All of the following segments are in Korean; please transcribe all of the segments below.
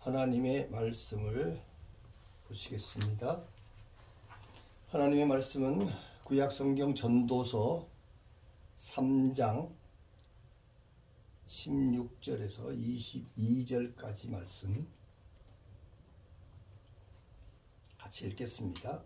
하나님의 말씀을 보시겠습니다. 하나님의 말씀은 구약성경 전도서 3장 16절에서 22절까지 말씀 같이 읽겠습니다.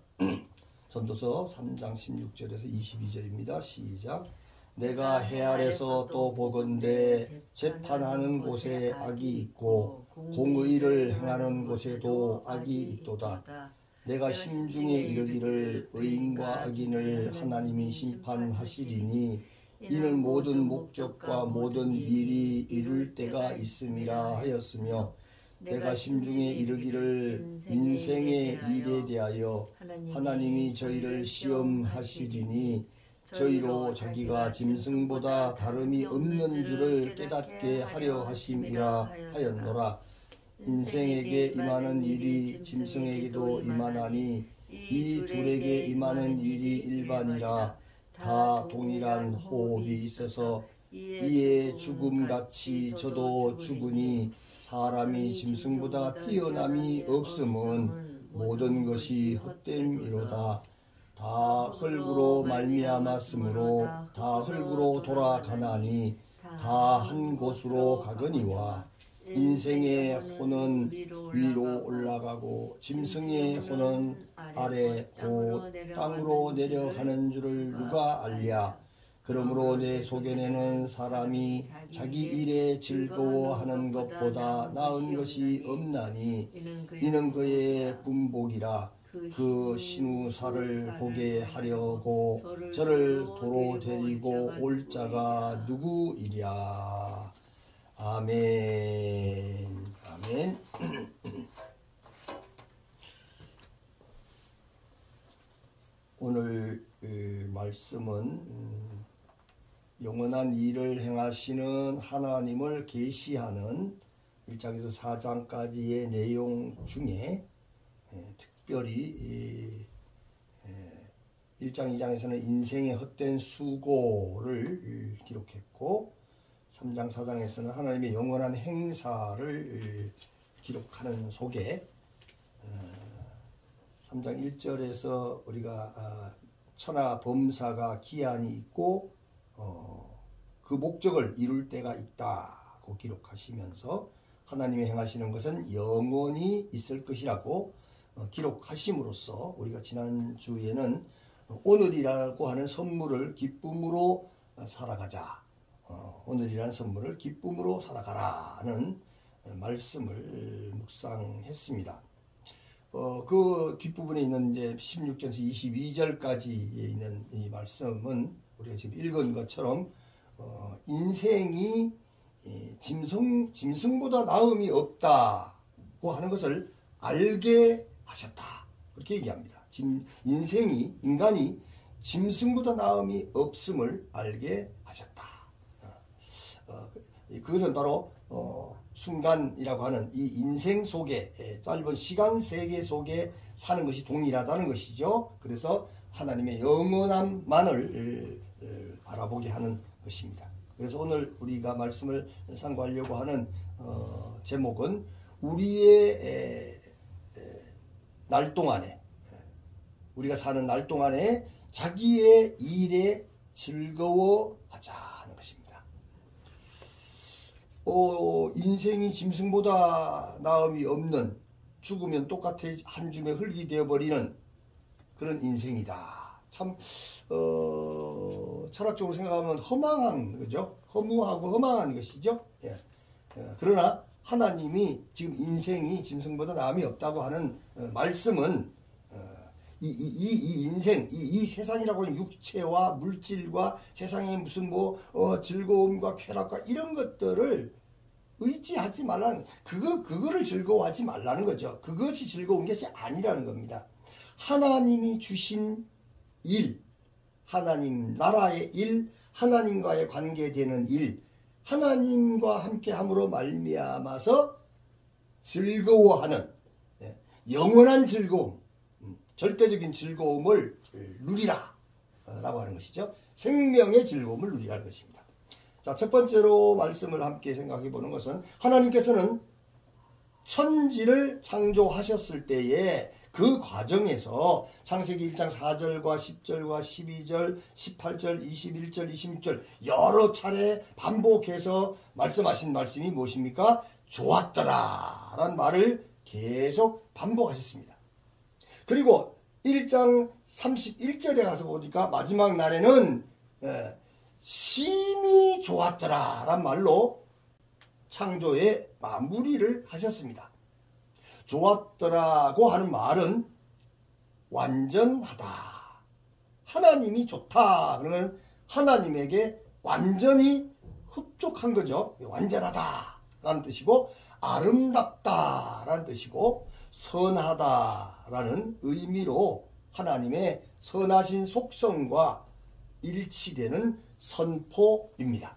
전도서 3장 16절에서 22절입니다. 시작. 내가 해 아래서 또 보건대 재판하는 곳에 악이 있고 공의를 행하는 곳에도 악이 있도다. 내가 심중에 이르기를 의인과 악인을 하나님이 심판하시리니 이는 모든 목적과 모든 일이 이룰 때가 있음이라 하였으며 내가 심중에 이르기를 인생의 일에 대하여 하나님이 저희를 시험하시리니 저희로 자기가 짐승보다 다름이 없는 줄을 깨닫게 하려 하심이라 하였노라. 인생에게 임하는 일이 짐승에게도 임하나니 이 둘에게 임하는 일이 일반이라. 다 동일한 호흡이 있어서 이에 죽음같이 저도 죽으니 사람이 짐승보다 뛰어남이 없음은 모든 것이 헛됨이로다. 다 흙으로 말미암았으므로 다 흙으로 돌아가나니 다 한 곳으로 가거니와 인생의 혼은 위로 올라가고 짐승의 혼은 아래 곧 땅으로 내려가는 줄을 누가 알랴. 그러므로 내 소견에는 사람이 자기 일에 즐거워하는 것보다 나은 것이 없나니 이는 그의 분복이라. 그 신우사를 보게 하려고 저를 도로 데리고 올 자가 누구이랴. 아멘. 아멘. 오늘 말씀은 영원한 일을 행하시는 하나님을 계시하는 1장에서 4장까지의 내용 중에 특별히 1장, 2장에서는 인생의 헛된 수고를 기록했고 3장, 4장에서는 하나님의 영원한 행사를 기록하는 속에 3장 1절에서 우리가 천하 범사가 기한이 있고 그 목적을 이룰 때가 있다고 기록하시면서 하나님이 행하시는 것은 영원히 있을 것이라고 기록하심으로써 우리가 지난주에는 오늘이라고 하는 선물을 기쁨으로 살아가자. 오늘이라는 선물을 기쁨으로 살아가라는 말씀을 묵상했습니다. 그 뒷부분에 있는 이제 16절에서 22절까지에 있는 이 말씀은 우리가 지금 읽은 것처럼 인생이 짐승보다 나음이 없다고 하는 것을 알게 하셨다. 그렇게 얘기합니다. 인간이 짐승보다 나음이 없음을 알게 하셨다. 그것은 바로 순간이라고 하는 이 인생 속에 짧은 시간 세계 속에 사는 것이 동일하다는 것이죠. 그래서 하나님의 영원함만을 알아보게 하는 것입니다. 그래서 오늘 우리가 말씀을 상고하려고 하는 제목은 우리의 날 동안에 우리가 사는 날 동안에 자기의 일에 즐거워하자는 것입니다. 인생이 짐승보다 나음이 없는 죽으면 똑같아 한 줌의 흙이 되어버리는 그런 인생이다. 참 철학적으로 생각하면 허망한 거죠. 허무하고 허망한 것이죠. 예. 그러나 하나님이 지금 인생이 짐승보다 나음이 없다고 하는 말씀은 이 인생, 이 세상이라고 하는 육체와 물질과 세상의 무슨 즐거움과 쾌락과 이런 것들을 의지하지 말라는, 그거를 즐거워하지 말라는 거죠. 그것이 즐거운 것이 아니라는 겁니다. 하나님이 주신 일, 하나님 나라의 일, 하나님과의 관계되는 일, 하나님과 함께함으로 말미암아서 즐거워하는 영원한 즐거움, 절대적인 즐거움을 누리라 라고 하는 것이죠. 생명의 즐거움을 누리라는 것입니다. 자, 첫 번째로 말씀을 함께 생각해 보는 것은 하나님께서는 천지를 창조하셨을 때에 그 과정에서 창세기 1장 4절과 10절과 12절, 18절, 21절, 26절 여러 차례 반복해서 말씀하신 말씀이 무엇입니까? 좋았더라 라는 말을 계속 반복하셨습니다. 그리고 1장 31절에 가서 보니까 마지막 날에는 심히 좋았더라 라는 말로 창조의 마무리를 하셨습니다. 좋았더라고 하는 말은 완전하다. 하나님이 좋다. 그러면 하나님에게 완전히 흡족한 거죠. 완전하다 라는 뜻이고, 아름답다 라는 뜻이고, 선하다 라는 의미로 하나님의 선하신 속성과 일치되는 선포입니다.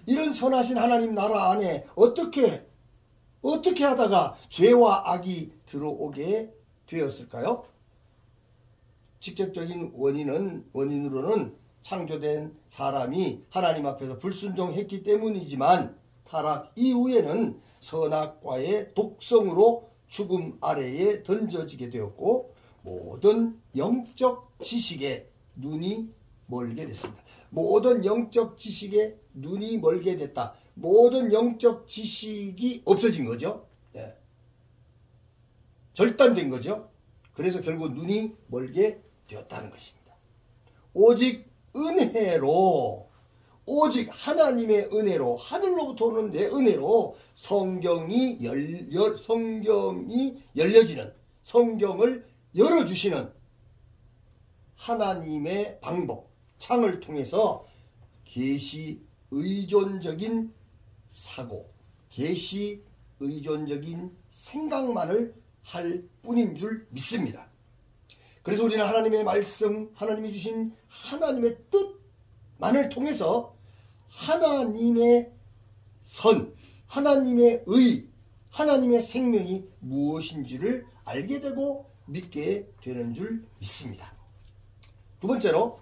이런 선하신 하나님 나라 안에 어떻게 하다가 죄와 악이 들어오게 되었을까요? 직접적인 원인으로는 창조된 사람이 하나님 앞에서 불순종했기 때문이지만, 타락 이후에는 선악과의 독성으로 죽음 아래에 던져지게 되었고, 모든 영적 지식에 눈이 멀게 됐습니다. 모든 영적 지식에 눈이 멀게 됐다. 모든 영적 지식이 없어진 거죠. 예. 절단된 거죠. 그래서 결국 눈이 멀게 되었다는 것입니다. 오직 은혜로, 오직 하나님의 은혜로, 하늘로부터 오는 내 은혜로 성경이 열려지는, 성경을 열어주시는 하나님의 방법, 창을 통해서 계시 의존적인 사고, 계시 의존적인 생각만을 할 뿐인 줄 믿습니다. 그래서 우리는 하나님의 말씀, 하나님이 주신 하나님의 뜻만을 통해서 하나님의 선, 하나님의 의, 하나님의 생명이 무엇인지를 알게 되고 믿게 되는 줄 믿습니다. 두 번째로,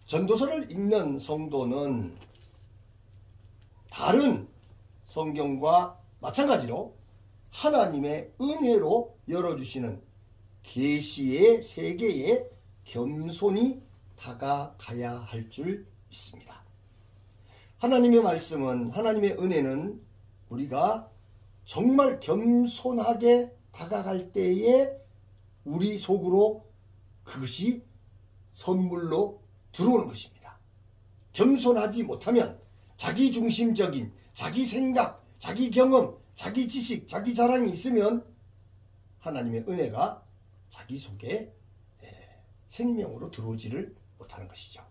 전도서를 읽는 성도는 다른 성경과 마찬가지로 하나님의 은혜로 열어주시는 계시의 세계에 겸손히 다가가야 할 줄 믿습니다. 하나님의 말씀은, 하나님의 은혜는 우리가 정말 겸손하게 다가갈 때에 우리 속으로 그것이 선물로 들어오는 것입니다. 겸손하지 못하면 자기중심적인, 자기 생각, 자기 경험, 자기 지식, 자기 자랑이 있으면 하나님의 은혜가 자기 속에 생명으로 들어오지를 못하는 것이죠.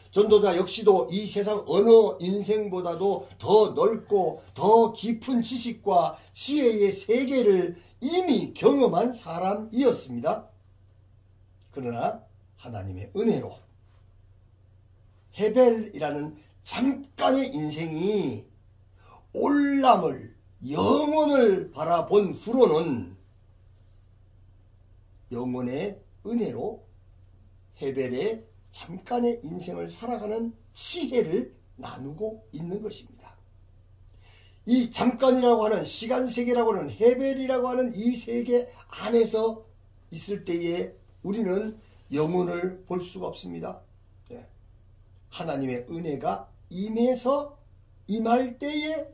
전도자 역시도 이 세상 어느 인생보다도 더 넓고 더 깊은 지식과 지혜의 세계를 이미 경험한 사람이었습니다. 그러나 하나님의 은혜로 헤벨이라는 잠깐의 인생이 올람을, 영혼을 바라본 후로는 영혼의 은혜로 헤벨의 잠깐의 인생을 살아가는 지혜를 나누고 있는 것입니다. 이 잠깐이라고 하는, 시간 세계라고 하는, 헤벨이라고 하는 이 세계 안에서 있을 때에 우리는 영혼을 볼 수가 없습니다. 하나님의 은혜가 임할 때에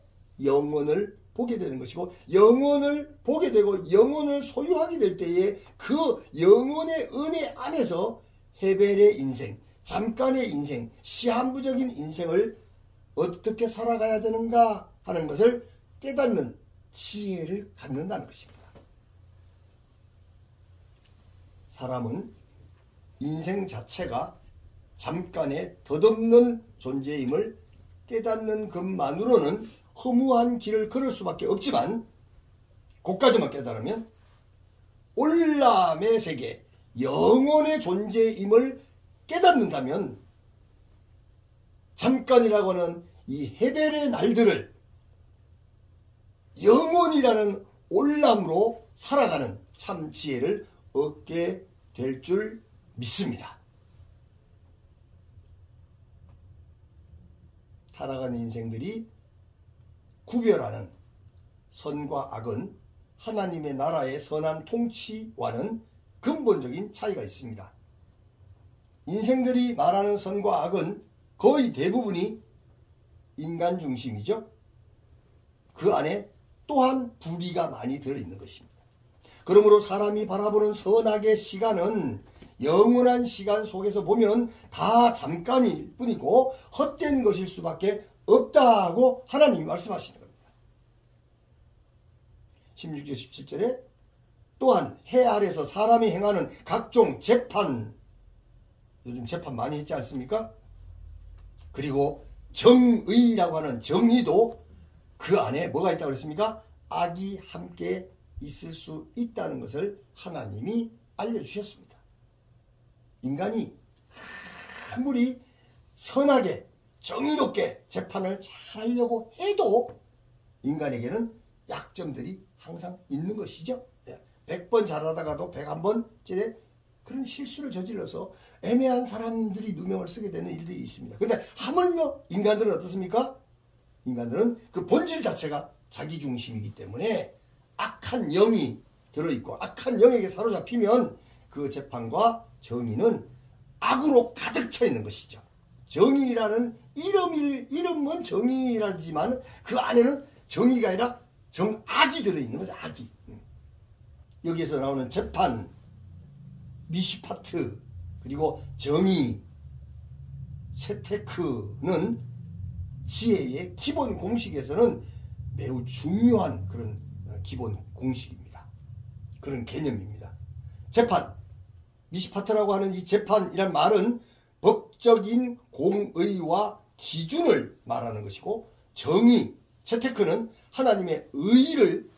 영혼을 보게 되는 것이고, 영혼을 보게 되고 영혼을 소유하게 될 때에 그 영혼의 은혜 안에서 헤벨의 인생, 잠깐의 인생, 시한부적인 인생을 어떻게 살아가야 되는가 하는 것을 깨닫는 지혜를 갖는다는 것입니다. 사람은 인생 자체가 잠깐의 덧없는 존재임을 깨닫는 것만으로는 허무한 길을 걸을 수밖에 없지만, 그것까지만 깨달으면 올람의 세계, 영혼의 존재임을 깨닫는다면 잠깐이라고 하는 이 헤벨의 날들을 영혼이라는 올람으로 살아가는 참 지혜를 얻게 될 줄 믿습니다. 살아가는 인생들이 구별하는 선과 악은 하나님의 나라의 선한 통치와는 근본적인 차이가 있습니다. 인생들이 말하는 선과 악은 거의 대부분이 인간 중심이죠. 그 안에 또한 불의가 많이 들어있는 것입니다. 그러므로 사람이 바라보는 선악의 시간은 영원한 시간 속에서 보면 다 잠깐일 뿐이고 헛된 것일 수밖에 없다고 하나님이 말씀하시는 겁니다. 16절 17절에 또한 해 아래서 사람이 행하는 각종 재판, 요즘 재판 많이 했지 않습니까? 그리고 정의라고 하는 정의도 그 안에 뭐가 있다고 그랬습니까? 악이 함께 있을 수 있다는 것을 하나님이 알려주셨습니다. 인간이 아무리 선하게 정의롭게 재판을 잘 하려고 해도 인간에게는 약점들이 항상 있는 것이죠. 100번 잘하다가도 101번째 그런 실수를 저질러서 애매한 사람들이 누명을 쓰게 되는 일들이 있습니다. 그런데 하물며 인간들은 어떻습니까? 인간들은 그 본질 자체가 자기중심이기 때문에 악한 영이 들어있고 악한 영에게 사로잡히면 그 재판과 정의는 악으로 가득 차 있는 것이죠. 정의라는 이름은 정의라지만 그 안에는 정의가 아니라 정악이 들어있는 거죠. 악이. 여기에서 나오는 재판, 미시파트, 그리고 정의, 세테크는 지혜의 기본 공식에서는 매우 중요한 그런 기본 공식입니다. 그런 개념입니다. 재판, 미시파트라고 하는 이 재판이란 말은 법적인 공의와 기준을 말하는 것이고, 정의, 세테크는 하나님의 의를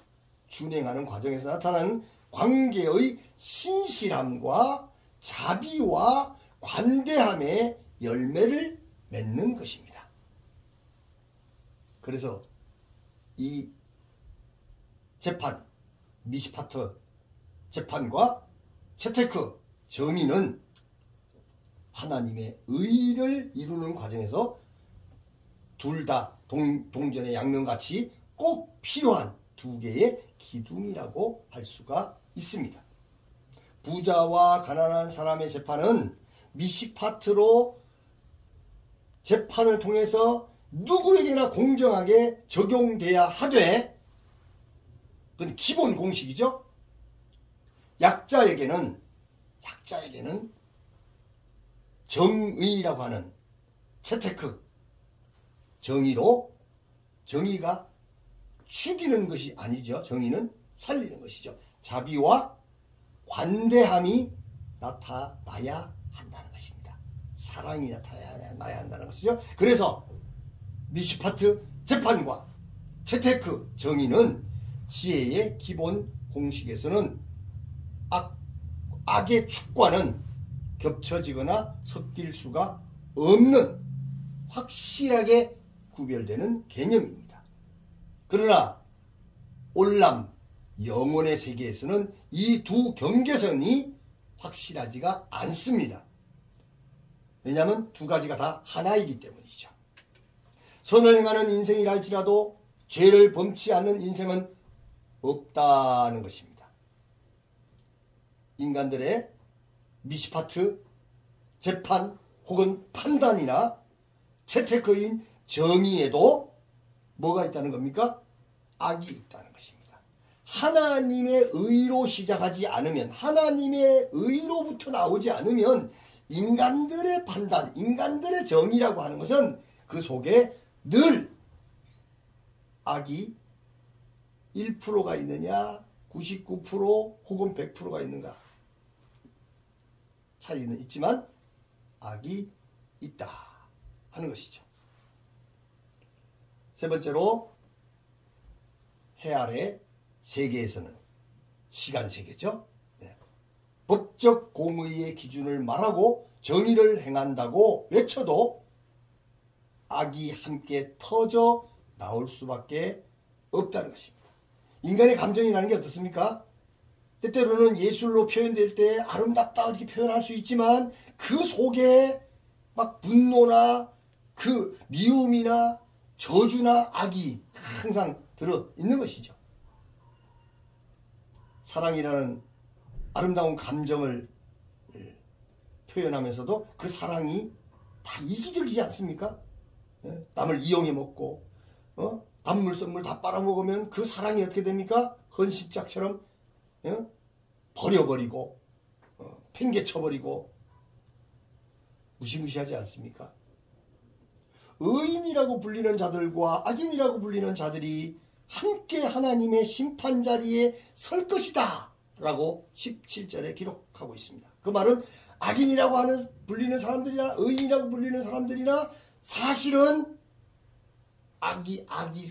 준행하는 과정에서 나타나는 관계의 신실함과 자비와 관대함의 열매를 맺는 것입니다. 그래서 이 재판, 미시파트 재판과 세테크, 정의는 하나님의 의를 이루는 과정에서 둘 다 동전의 양면같이 꼭 필요한 두 개의 기둥이라고 할 수가 있습니다. 부자와 가난한 사람의 재판은 미시파트로 재판을 통해서 누구에게나 공정하게 적용돼야 하되, 그건 기본 공식이죠. 약자에게는 정의라고 하는 채테크, 정의가 죽이는 것이 아니죠. 정의는 살리는 것이죠. 자비와 관대함이 나타나야 한다는 것입니다. 사랑이 나타나야 한다는 것이죠. 그래서 미시파트 재판과 채테크 정의는 지혜의 기본 공식에서는 악의 축과는 겹쳐지거나 섞일 수가 없는 확실하게 구별되는 개념입니다. 그러나 올람, 영혼의 세계에서는 이 두 경계선이 확실하지가 않습니다. 왜냐하면 두 가지가 다 하나이기 때문이죠. 선을 행하는 인생이랄지라도 죄를 범치 않는 인생은 없다는 것입니다. 인간들의 미시파트, 재판 혹은 판단이나 채테크인 정의에도 뭐가 있다는 겁니까? 악이 있다는 것입니다. 하나님의 의로 시작하지 않으면, 하나님의 의로부터 나오지 않으면 인간들의 판단, 인간들의 정의라고 하는 것은 그 속에 늘 악이 1%가 있느냐 99% 혹은 100%가 있는가 차이는 있지만 악이 있다 하는 것이죠. 세 번째로 해 아래 세계에서는 시간 세계죠. 네. 법적 공의의 기준을 말하고 정의를 행한다고 외쳐도 악이 함께 터져 나올 수밖에 없다는 것입니다. 인간의 감정이라는 게 어떻습니까? 때때로는 예술로 표현될 때 아름답다 이렇게 표현할 수 있지만 그 속에 막 분노나 그 미움이나 저주나 악이 항상 들어있는 것이죠. 사랑이라는 아름다운 감정을 표현하면서도 그 사랑이 다 이기적이지 않습니까? 남을 이용해 먹고 단물 썬물 다 빨아먹으면 그 사랑이 어떻게 됩니까? 헌신짝처럼 버려버리고 팽개쳐버리고 무시무시하지 않습니까? 의인이라고 불리는 자들과 악인이라고 불리는 자들이 함께 하나님의 심판자리에 설 것이다 라고 17절에 기록하고 있습니다. 그 말은 악인이라고 불리는 사람들이나 의인이라고 불리는 사람들이나 사실은 악이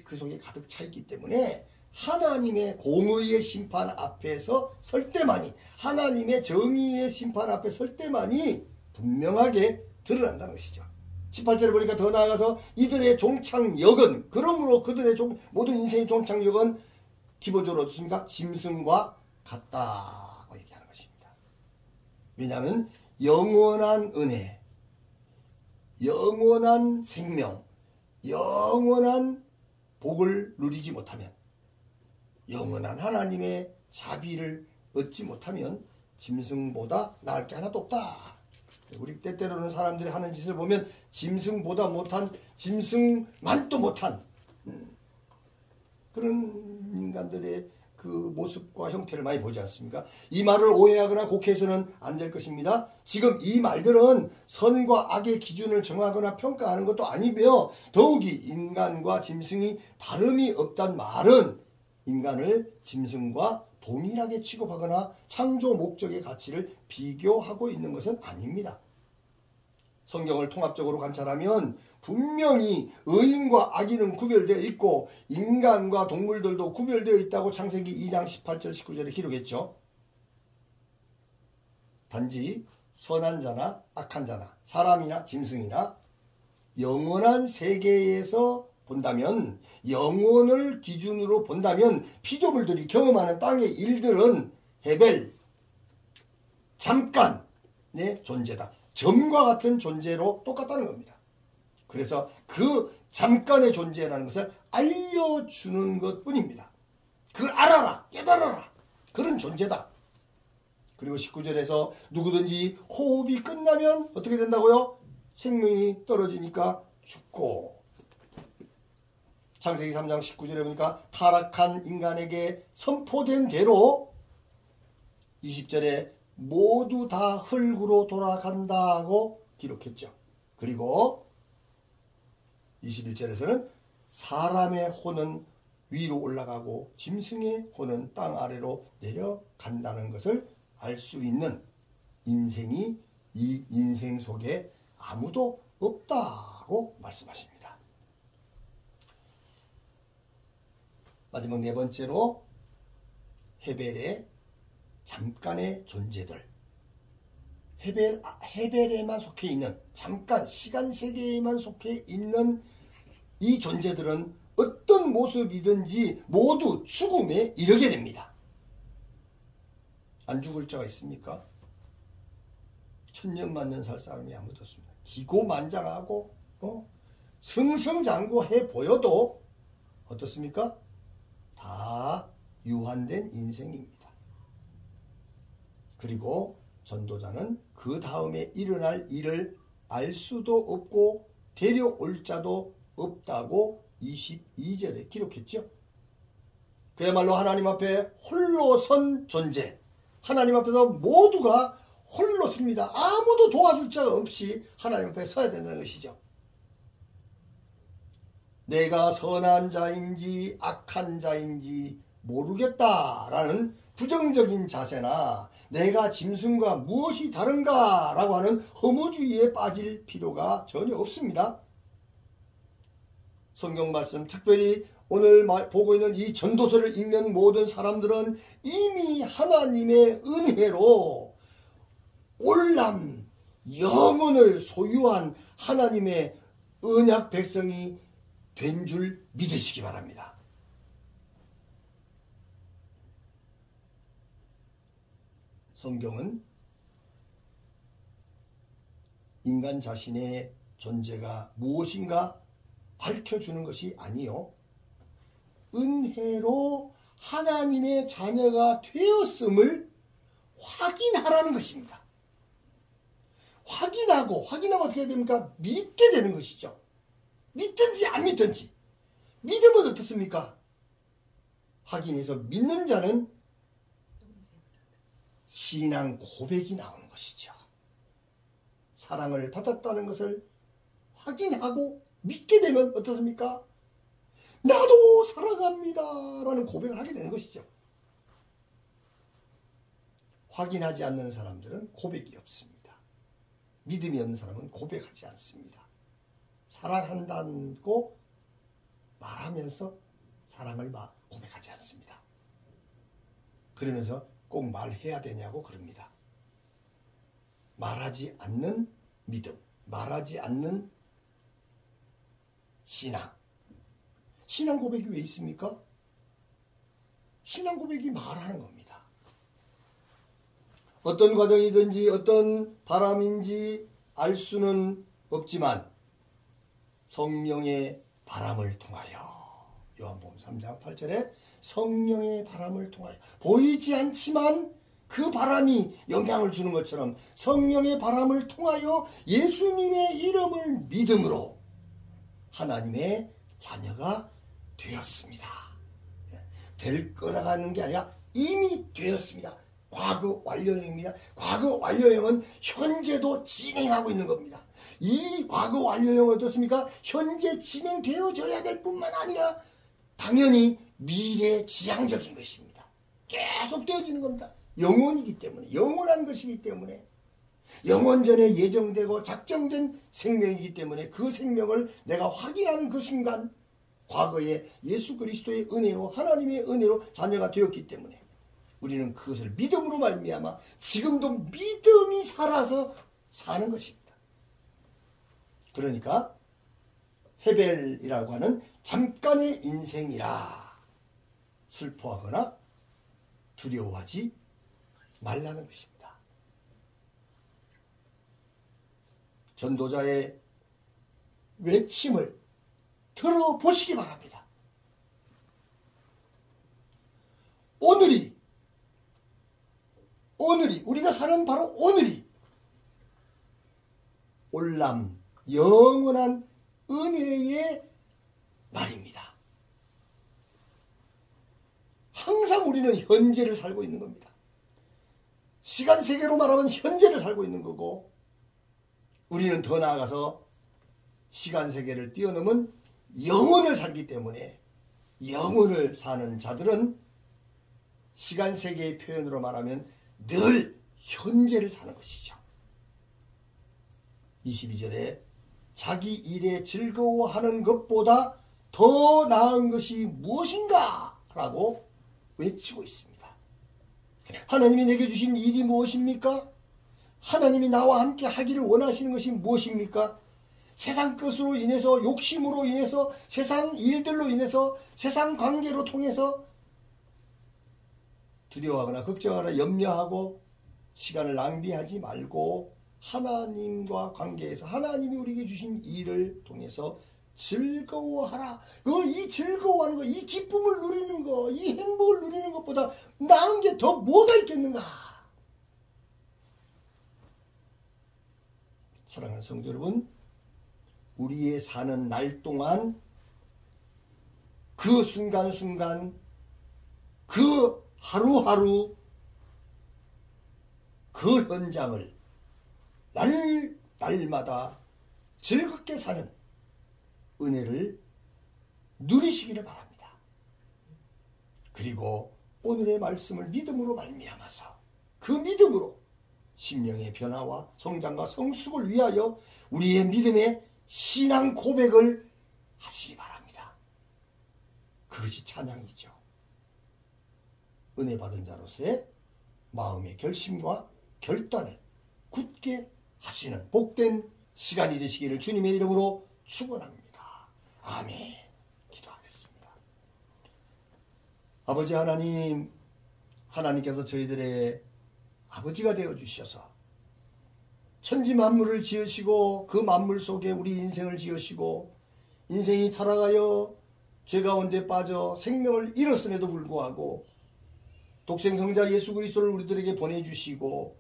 그 속에 가득 차 있기 때문에 하나님의 공의의 심판 앞에서 설 때만이, 하나님의 정의의 심판 앞에 설 때만이 분명하게 드러난다는 것이죠. 18절에 보니까 더 나아가서 이들의 종착역은, 그러므로 그들의 모든 인생의 종착역은 기본적으로 어떻습니까? 짐승과 같다고 얘기하는 것입니다. 왜냐하면 영원한 은혜, 영원한 생명, 영원한 복을 누리지 못하면, 영원한 하나님의 자비를 얻지 못하면 짐승보다 나을 게 하나도 없다. 우리 때때로는 사람들이 하는 짓을 보면 짐승보다 못한, 짐승만도 못한 그런 인간들의 그 모습과 형태를 많이 보지 않습니까? 이 말을 오해하거나 곡해서는 안 될 것입니다. 지금 이 말들은 선과 악의 기준을 정하거나 평가하는 것도 아니며, 더욱이 인간과 짐승이 다름이 없단 말은 인간을 짐승과 동일하게 취급하거나 창조 목적의 가치를 비교하고 있는 것은 아닙니다. 성경을 통합적으로 관찰하면 분명히 의인과 악인은 구별되어 있고 인간과 동물들도 구별되어 있다고 창세기 2장 18절 19절에 기록했죠. 단지 선한 자나 악한 자나 사람이나 짐승이나 영원한 세계에서 본다면, 영혼을 기준으로 본다면 피조물들이 경험하는 땅의 일들은 헤벨, 잠깐의 존재다. 점과 같은 존재로 똑같다는 겁니다. 그래서 그 잠깐의 존재라는 것을 알려주는 것뿐입니다. 그걸 알아라, 깨달아라. 그런 존재다. 그리고 19절에서 누구든지 호흡이 끝나면 어떻게 된다고요? 생명이 떨어지니까 죽고, 창세기 3장 19절에 보니까 타락한 인간에게 선포된 대로 20절에 모두 다 흙으로 돌아간다고 기록했죠. 그리고 21절에서는 사람의 혼은 위로 올라가고 짐승의 혼은 땅 아래로 내려간다는 것을 알 수 있는 인생이 이 인생 속에 아무도 없다고 말씀하십니다. 마지막 네 번째로 헤벨의 잠깐의 존재들, 헤벨에만 속해 있는, 잠깐 시간 세계에만 속해 있는 이 존재들은 어떤 모습이든지 모두 죽음에 이르게 됩니다. 안 죽을 자가 있습니까? 천년만년 살 사람이 아무도 없습니다. 기고만장하고 승승장구해 보여도 어떻습니까? 다 유한된 인생입니다. 그리고 전도자는 그 다음에 일어날 일을 알 수도 없고 데려올 자도 없다고 22절에 기록했죠. 그야말로 하나님 앞에 홀로 선 존재, 하나님 앞에서 모두가 홀로 섭니다. 아무도 도와줄 자가 없이 하나님 앞에 서야 된다는 것이죠. 내가 선한 자인지 악한 자인지 모르겠다라는 부정적인 자세나 내가 짐승과 무엇이 다른가라고 하는 허무주의에 빠질 필요가 전혀 없습니다. 성경 말씀, 특별히 오늘 보고 있는 이 전도서를 읽는 모든 사람들은 이미 하나님의 은혜로 올람 영혼을 소유한 하나님의 언약 백성이 된 줄 믿으시기 바랍니다. 성경은 인간 자신의 존재가 무엇인가 밝혀주는 것이 아니요. 은혜로 하나님의 자녀가 되었음을 확인하라는 것입니다. 확인하고 어떻게 됩니까? 믿게 되는 것이죠. 믿든지 안 믿든지. 믿으면 어떻습니까? 확인해서 믿는 자는 신앙 고백이 나오는 것이죠. 사랑을 받았다는 것을 확인하고 믿게 되면 어떻습니까? 나도 사랑합니다 라는 고백을 하게 되는 것이죠. 확인하지 않는 사람들은 고백이 없습니다. 믿음이 없는 사람은 고백하지 않습니다. 사랑한다고 말하면서 사랑을 고백하지 않습니다. 그러면서 꼭 말해야 되냐고 그럽니다. 말하지 않는 믿음, 말하지 않는 신앙. 신앙 고백이 왜 있습니까? 신앙 고백이 말하는 겁니다. 어떤 과정이든지 어떤 바람인지 알 수는 없지만 성령의 바람을 통하여, 요한복음 3장 8절에 성령의 바람을 통하여, 보이지 않지만 그 바람이 영향을 주는 것처럼 성령의 바람을 통하여 예수님의 이름을 믿음으로 하나님의 자녀가 되었습니다. 될 거라는 게 아니라 이미 되었습니다. 과거 완료형입니다. 과거 완료형은 현재도 진행하고 있는 겁니다. 이 과거 완료형은 어떻습니까? 현재 진행되어져야 될 뿐만 아니라 당연히 미래 지향적인 것입니다. 계속 되어지는 겁니다. 영원이기 때문에, 영원한 것이기 때문에, 영원전에 예정되고 작정된 생명이기 때문에 그 생명을 내가 확인하는 그 순간 과거에 예수 그리스도의 은혜로, 하나님의 은혜로 자녀가 되었기 때문에 우리는 그것을 믿음으로 말미암아 지금도 믿음이 살아서 사는 것입니다. 그러니까 헤벨이라고 하는 잠깐의 인생이라 슬퍼하거나 두려워하지 말라는 것입니다. 전도자의 외침을 들어보시기 바랍니다. 오늘이 우리가 사는 바로 오늘이 올람 영원한 은혜의 날입니다. 항상 우리는 현재를 살고 있는 겁니다. 시간 세계로 말하면 현재를 살고 있는 거고, 우리는 더 나아가서 시간 세계를 뛰어넘은 영혼을 살기 때문에 영혼을 사는 자들은 시간 세계의 표현으로 말하면 늘 현재를 사는 것이죠. 22절에 자기 일에 즐거워하는 것보다 더 나은 것이 무엇인가? 라고 외치고 있습니다. 하나님이 내게 주신 일이 무엇입니까? 하나님이 나와 함께 하기를 원하시는 것이 무엇입니까? 세상 것으로 인해서, 욕심으로 인해서, 세상 일들로 인해서, 세상 관계로 통해서 두려워하거나 걱정하거나 염려하고 시간을 낭비하지 말고 하나님과 관계에서 하나님이 우리에게 주신 일을 통해서 즐거워하라. 이 즐거워하는 거, 이 기쁨을 누리는 거, 이 행복을 누리는 것보다 나은 게 더 뭐가 있겠는가? 사랑하는 성도 여러분, 우리의 사는 날 동안 그 순간순간, 그 하루하루, 그 현장을 날마다 즐겁게 사는 은혜를 누리시기를 바랍니다. 그리고 오늘의 말씀을 믿음으로 말미암아서 그 믿음으로 심령의 변화와 성장과 성숙을 위하여 우리의 믿음의 신앙 고백을 하시기 바랍니다. 그것이 찬양이죠. 은혜 받은 자로서의 마음의 결심과 결단을 굳게 하시는 복된 시간이 되시기를 주님의 이름으로 축원합니다. 아멘. 기도하겠습니다. 아버지 하나님, 하나님께서 저희들의 아버지가 되어주셔서 천지 만물을 지으시고 그 만물 속에 우리 인생을 지으시고 인생이 타락하여 죄 가운데 빠져 생명을 잃었음에도 불구하고 독생성자 예수 그리스도를 우리들에게 보내주시고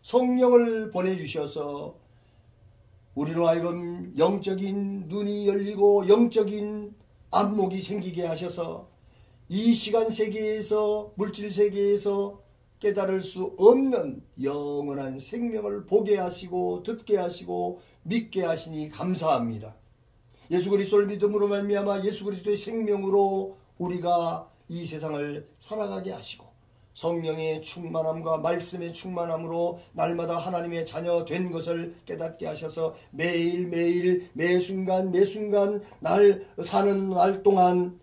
성령을 보내주셔서 우리로 하여금 영적인 눈이 열리고 영적인 안목이 생기게 하셔서 이 시간 세계에서 물질 세계에서 깨달을 수 없는 영원한 생명을 보게 하시고 듣게 하시고 믿게 하시니 감사합니다. 예수 그리스도를 믿음으로 말미암아 예수 그리스도의 생명으로 우리가 이 세상을 살아가게 하시고 성령의 충만함과 말씀의 충만함으로 날마다 하나님의 자녀 된 것을 깨닫게 하셔서 매일매일 매순간 날 사는 날 동안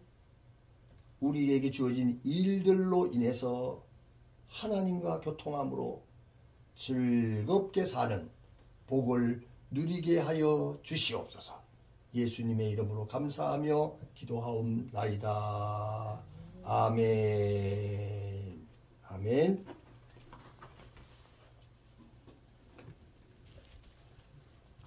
우리에게 주어진 일들로 인해서 하나님과 교통함으로 즐겁게 사는 복을 누리게 하여 주시옵소서. 예수님의 이름으로 감사하며 기도하옵나이다. 아멘. 아멘.